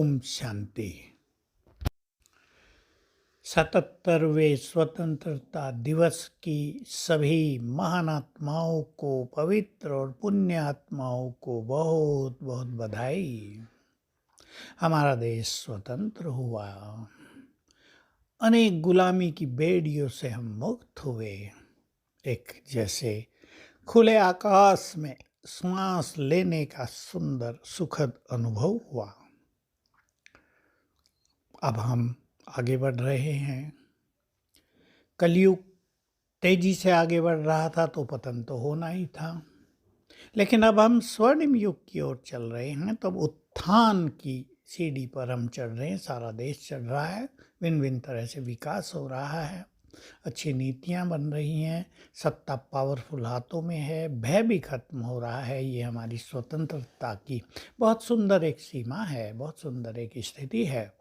ओम शांति। 77वें स्वतंत्रता दिवस की सभी महान आत्माओं को, पवित्र और पुण्य आत्माओं को बहुत बहुत बधाई। हमारा देश स्वतंत्र हुआ, अनेक गुलामी की बेड़ियों से हम मुक्त हुए। एक जैसे खुले आकाश में सांस लेने का सुंदर सुखद अनुभव हुआ। अब हम आगे बढ़ रहे हैं। कलयुग तेजी से आगे बढ़ रहा था तो पतन तो होना ही था, लेकिन अब हम स्वर्णिम युग की ओर चल रहे हैं। तब उत्थान की सीढ़ी पर हम चढ़ रहे हैं। सारा देश चढ़ रहा है, भिन्न भिन्न तरह से विकास हो रहा है, अच्छी नीतियां बन रही हैं, सत्ता पावरफुल हाथों में है, भय भी खत्म हो रहा है। ये हमारी स्वतंत्रता की बहुत सुंदर एक सीमा है, बहुत सुंदर एक स्थिति है।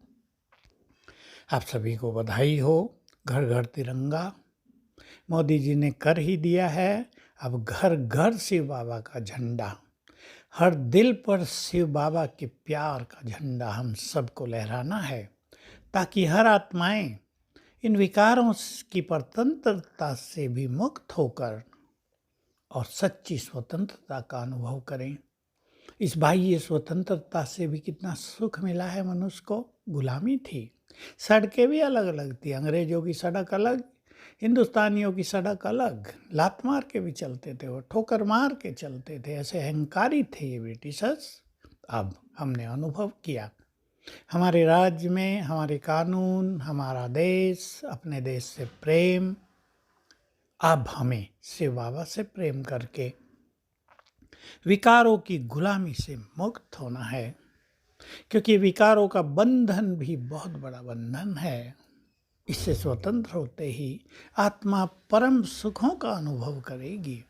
आप सभी को बधाई हो। घर घर तिरंगा मोदी जी ने कर ही दिया है। अब घर घर शिव बाबा का झंडा, हर दिल पर शिव बाबा के प्यार का झंडा हम सबको लहराना है, ताकि हर आत्माएं इन विकारों की परतंत्रता से भी मुक्त होकर और सच्ची स्वतंत्रता का अनुभव करें। इस बाह्य स्वतंत्रता से भी कितना सुख मिला है मनुष्य को। गुलामी थी, सड़कें भी अलग अलग थी, अंग्रेजों की सड़क अलग, हिंदुस्तानियों की सड़क अलग। लात मार के भी चलते थे वो, ठोकर मार के चलते थे, ऐसे अहंकारी थे ये ब्रिटिशर्स। अब हमने अनुभव किया, हमारे राज्य में हमारे कानून, हमारा देश, अपने देश से प्रेम। अब हमें शिव बाबा से प्रेम करके विकारों की गुलामी से मुक्त होना है, क्योंकि विकारों का बंधन भी बहुत बड़ा बंधन है। इससे स्वतंत्र होते ही आत्मा परम सुखों का अनुभव करेगी।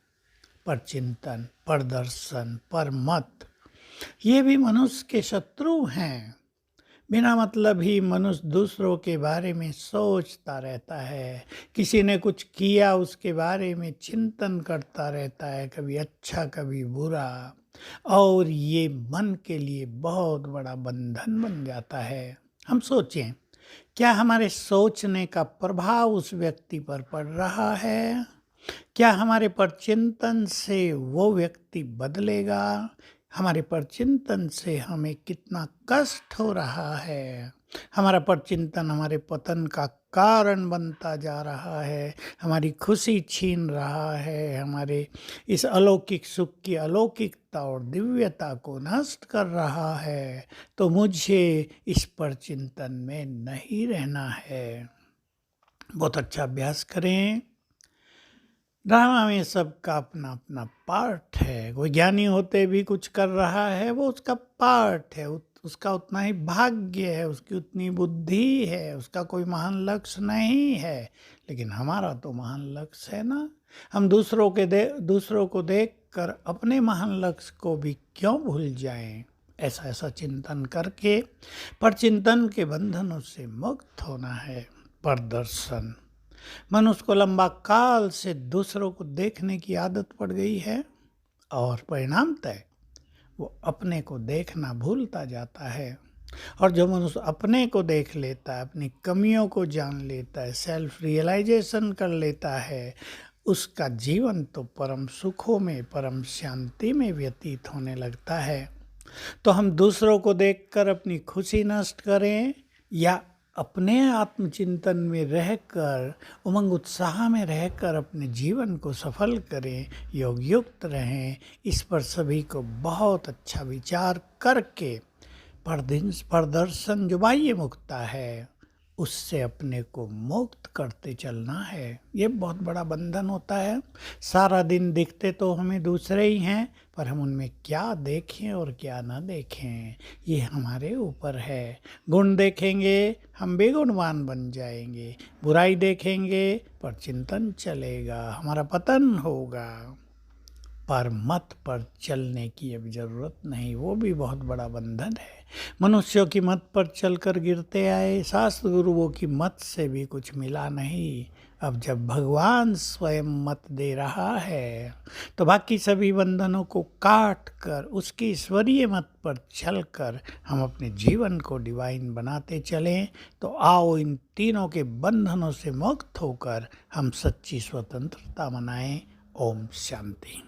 पर चिंतन, पर दर्शन, पर मत, ये भी मनुष्य के शत्रु हैं। बिना मतलब ही मनुष्य दूसरों के बारे में सोचता रहता है, किसी ने कुछ किया उसके बारे में चिंतन करता रहता है, कभी अच्छा कभी बुरा, और ये मन के लिए बहुत बड़ा बंधन बन जाता है। हम सोचें, क्या हमारे सोचने का प्रभाव उस व्यक्ति पर पड़ रहा है? क्या हमारे परचिंतन से वो व्यक्ति बदलेगा? हमारे परचिंतन से हमें कितना कष्ट हो रहा है। हमारा परचिंतन हमारे पतन का कारण बनता जा रहा है, हमारी खुशी छीन रहा है, हमारे इस अलौकिक सुख की अलौकिकता और दिव्यता को नष्ट कर रहा है। तो मुझे इस परचिंतन में नहीं रहना है। बहुत अच्छा अभ्यास करें। ड्रामा में सबका अपना अपना पार्ट है। कोई ज्ञानी होते भी कुछ कर रहा है, वो उसका पार्ट है, उसका उतना ही भाग्य है, उसकी उतनी बुद्धि है, उसका कोई महान लक्ष्य नहीं है। लेकिन हमारा तो महान लक्ष्य है ना। हम दूसरों को देख कर अपने महान लक्ष्य को भी क्यों भूल जाएं? ऐसा चिंतन करके परचिंतन के बंधनों से मुक्त होना है। परदर्शन, मनुष्य को लंबा काल से दूसरों को देखने की आदत पड़ गई है, और परिणामतः वो अपने को देखना भूलता जाता है। और जो मनुष्य अपने को देख लेता है, अपनी कमियों को जान लेता है, सेल्फ रियलाइजेशन कर लेता है, उसका जीवन तो परम सुखों में, परम शांति में व्यतीत होने लगता है। तो हम दूसरों को देखकर अपनी खुशी नष्ट करें, या अपने आत्मचिंतन में रहकर, उमंग उत्साह में रहकर अपने जीवन को सफल करें, योग युक्त रहें, इस पर सभी को बहुत अच्छा विचार करके प्रदर्शन जो बाह्य मुक्ता है, उससे अपने को मुक्त करते चलना है। ये बहुत बड़ा बंधन होता है। सारा दिन दिखते तो हमें दूसरे ही हैं, पर हम उनमें क्या देखें और क्या ना देखें, ये हमारे ऊपर है। गुण देखेंगे हम बेगुणवान बन जाएंगे, बुराई देखेंगे पर चिंतन चलेगा, हमारा पतन होगा। पर मत पर चलने की अब जरूरत नहीं, वो भी बहुत बड़ा बंधन है। मनुष्यों की मत पर चलकर गिरते आए, शास्त्र गुरुओं की मत से भी कुछ मिला नहीं। अब जब भगवान स्वयं मत दे रहा है तो बाकी सभी बंधनों को काट कर उसकी ईश्वरीय मत पर चलकर हम अपने जीवन को डिवाइन बनाते चलें। तो आओ इन तीनों के बंधनों से मुक्त होकर हम सच्ची स्वतंत्रता मनाएं। ओम शांति।